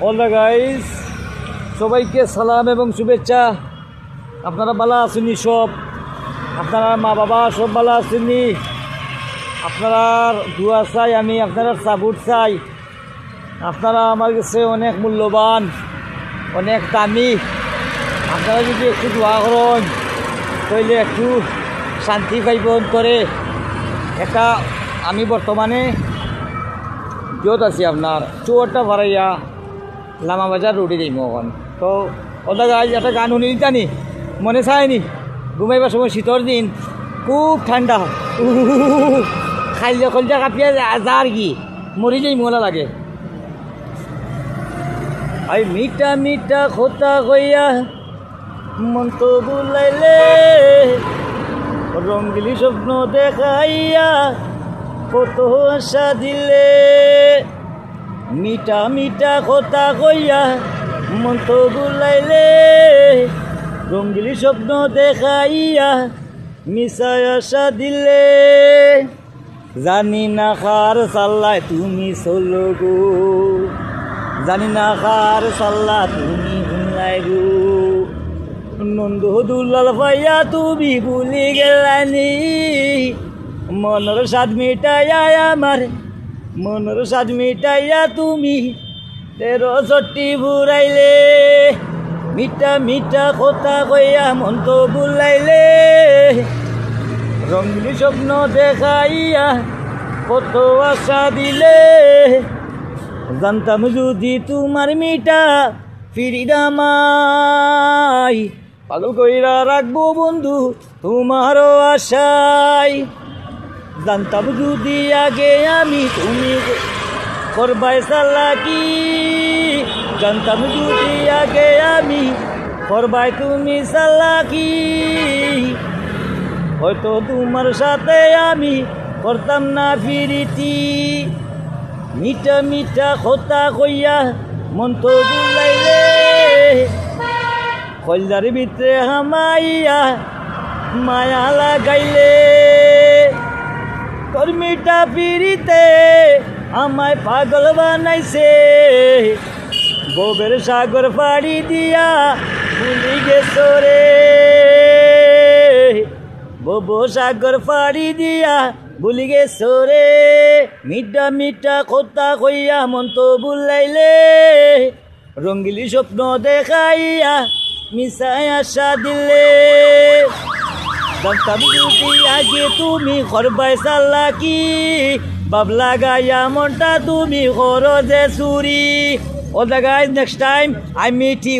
All the guys, সবাইকে সালাম এবং শুভেচ্ছা। আপনারা ভালো আছেননি? সব আপনারা মা বাবা সব ভালো আছেননি? আপনারা দোয়া চাই, আমি আপনারা সাপোর্ট চাই। আপনারা আমার কাছে অনেক মূল্যবান, অনেক দামি। আপনারা যদি একটু দোয়া করেন তাহলে একটু শান্তি পাইবেন করে। একটা আমি বর্তমানে যত আছি আপনার চুয়ারটা ভাড়াইয়া লামাবাজার রোডে যাই মন। তো ওটা গাছ একটা গান শুনি জানি মনে চায়নি, ঘুমাইবার সময় শীতর দিন খুব ঠান্ডা, খাইলে খলজা কাঁপিয়া যা আর কি মরি যাই মলা লাগে। আই মিঠা মিঠা খোতা কইয়া মন তো বুলাইলে, রঙ্গিলি স্বপ্ন দেখাইয়া কত আশা দিলে। মিঠা মিঠা কথা কইয়া মন তো বুলাইলে, রঙ্গিলি স্বপ্ন দেখাইয়া মিশায় আশা দিলে। জানি না কার সাল্লায় তুমি চলো গো, জানি না কার সাল্লা তুমি হুনলাই গো। নন্দ দুলাল ভাইয়া তুমি ভুলি গেলানি, মনের স্বাদ মিটাইয়া আমার, মনের স্বাদ মিটাইয়া তুমি 13 ঘুরাইলে। মিঠা মিঠা কথা কইয়া মন তো বুলাইলে, রঙিন স্বপ্ন দেখাইয়া কত আশা দিলে। জানতাম যদি তোমার মিঠা ফিরিদামাই, পাগল কইরা রাখবো বন্ধু তোমারও আশায়। জানতাম যদি আগে আমি তুমি করবাই চালাকি, জানতাম যদি আগে আমি করবাই তুমি চালাকি, হয়তো তোমার সাথে আমি করতাম না ফিরিতি। মিঠা মিঠা কথা কইয়া মন তো বুলাইলে, কলজার ভিতরে হামাইয়া মায়া লাগাইলে। তোর মিঠা ফিরিতে আমায় পাগল বানাইছে, গোবের সাগর পাড়ি দিয়া ভুলি গেছো রে, ববো সাগর পাড়ি দিয়া ভুলি গেছো রে। মিঠা মিঠা কথা কইয়া মন তো বুলাইলে, রঙ্গিলি স্বপ্ন দেখাইয়া মিশায় আশা দিলে। জানতাম যদি আগে তুমি করবাই চালাকি, বাবলা গায়া মনটা তুমি করো যে চুরি। All the guys, next time I meet you.